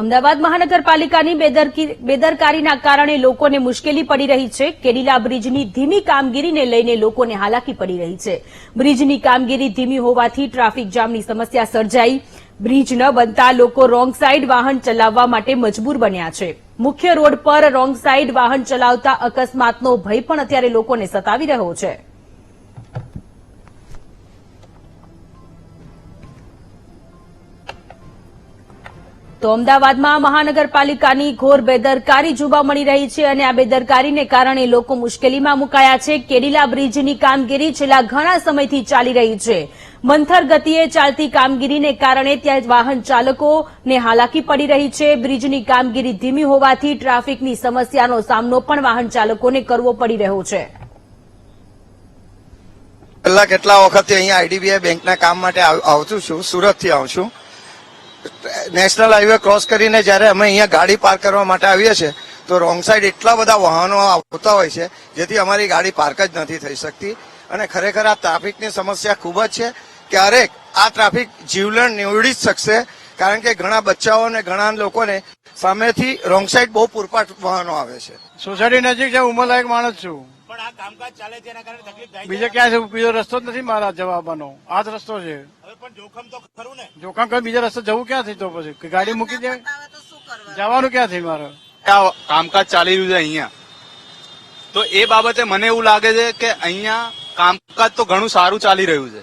અમદાવાદ મહાનગરપાલિકાની બેદરકારીના કારણે લોકોને મુશ્કેલી પડી રહી છે। કેડીલા બ્રિજની ધીમી કામગીરીને લઈને લોકોને હાલાકી પડી રહી છે। બ્રિજની કામગીરી ધીમી હોવાથી ટ્રાફિક જામની સમસ્યા સર્જાઈ। બ્રિજ ન બનતા લોકો રોંગ સાઇડ વાહન ચલાવવા માટે મજબૂર બન્યા છે। મુખ્ય રોડ પર રોંગ સાઇડ વાહન ચલાવતા અકસ્માતનો ભય પણ અત્યારે લોકોને સતાવી રહ્યો છે। તો અમદાવાદમાં મહાનગરપાલિકાની ઘોર બેદરકારી જોવા મળી રહી છે અને આ બેદરકારીને કારણે લોકો મુશ્કેલીમાં મુકાયા છે। કેડીલા બ્રિજની કામગીરી છેલ્લા ઘણા સમયથી ચાલી રહી છે। મંથર ગતિએ ચાલતી કામગીરીને કારણે ત્યાં વાહન ચાલકોને હાલાકી પડી રહી છે। બ્રિજની કામગીરી ધીમી હોવાથી ટ્રાફિકની સમસ્યાનો સામનો પણ વાહન ચાલકોને કરવો પડી રહ્યો છે। પહેલા કેટલા વખતથી અહીંયા આઈડીબીઆઈ બેંકના કામ માટે આવતું છું, સુરતથી આવું છું। નેશનલ હાઈવે ક્રોસ કરીને જયારે અમે અહીંયા ગાડી પાર્ક કરવા માટે આવીએ છીએ તો રોંગ સાઈડ એટલા બધા વાહનો આવતા હોય છે જેથી અમારી ગાડી પાર્ક જ નથી થઈ શકતી અને ખરેખર આ ટ્રાફિકની સમસ્યા ખૂબ જ છે। ક્યારેક આ ટ્રાફિક જીવલેણ નીવડી જ શકશે કારણ કે ઘણા બચ્ચાઓ અને ઘણા લોકોને સામેથી રોંગ સાઈડ બહુ પૂરપાટ વાહનો આવે છે। સોસાયટી નજીક છે, ઉંમરલાયક માણસ છું, પણ આ કામકાજ ચાલે છે એના કારણે તકલીફ થાય છે। બીજે ક્યાં છે? બીજો રસ્તો જ નથી મારા જવાબનો, આ જ રસ્તો છે। હવે પણ જોખમ તો ખરું ને? જોખમ કઈ બીજા રસ્તે જવું ક્યાં થઈ? તો પછી ગાડી મૂકી દે, જવાનું ક્યાં થઈ મારે? આ કામકાજ ચાલી રહ્યું છે અહીંયા, તો એ બાબતે મને એવું લાગે છે કે અહીંયા કામકાજ તો ઘણું સારું ચાલી રહ્યું છે,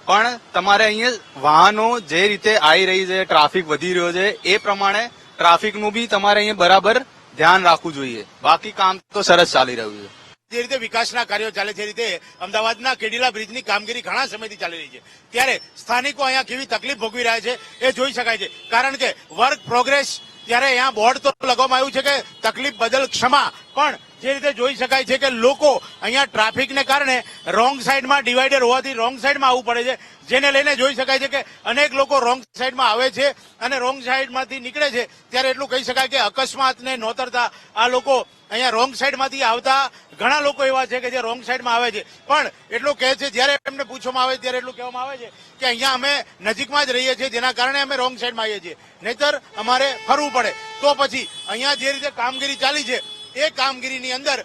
પણ તમારે અહીંયા વાહનો જે રીતે આવી રહી છે, ટ્રાફિક વધી રહ્યો છે, એ પ્રમાણે ટ્રાફિકનું બી તમારે અહીંયા બરાબર ધ્યાન રાખવું જોઈએ। બાકી કામ તો સરસ ચાલી રહ્યું છે। જે રીતે વિકાસના કાર્યો ચાલે છે, રીતે અમદાવાદના કેડીલા બ્રિજની કામગીરી ઘણા સમયથી ચાલી રહી છે, ત્યારે સ્થાનિકો અહીંયા કેવી તકલીફ ભોગવી રહ્યા છે એ જોઈ શકાય છે। કારણ કે વર્ક પ્રોગ્રેસ, ત્યારે અહીંયા બોર્ડ તો લગાવવામાં આવ્યું છે કે તકલીફ બદલ ક્ષમા, પણ જે રીતે જોઈ શકાય છે કે લોકો અહીંયા ટ્રાફિકને કારણે રોંગ સાઈડમાં ડિવાઈડર હોવાથી રોંગ સાઈડમાં આવવું પડે છે, જેને લઈને જોઈ શકાય છે કે અનેક લોકો રોંગ સાઈડમાં આવે છે અને રોંગ સાઈડમાંથી નીકળે છે। ત્યારે એટલું કહી શકાય કે અકસ્માતને નોતરતા આ લોકો અહીંયા રોંગ સાઈડમાંથી આવતા ઘણા લોકો એવા છે કે જે રોંગ સાઈડમાં આવે છે, પણ એટલું કહે છે, જયારે એમને પૂછવામાં આવે ત્યારે એટલું કહેવામાં આવે છે કે અહીંયા અમે નજીકમાં જ રહીએ છીએ, જેના કારણે અમે રોંગ સાઈડમાં આવીએ છીએ, નહીતર અમારે ફરવું પડે। તો પછી અહીંયા જે રીતે કામગીરી ચાલી છે એ કામગીરીની અંદર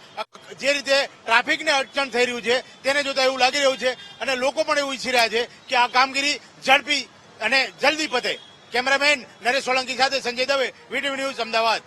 જે રીતે ટ્રાફિકને અડચણ થઈ રહ્યું છે તેને જોતા એવું લાગી રહ્યું છે અને લોકો પણ એવું ઈચ્છી રહ્યા છે કે આ કામગીરી ઝડપી અને જલ્દી પતે। કેમેરામેન નરેશ સોલંકી સાથે સંજય દવે, વીટીવી ન્યૂઝ, અમદાવાદ।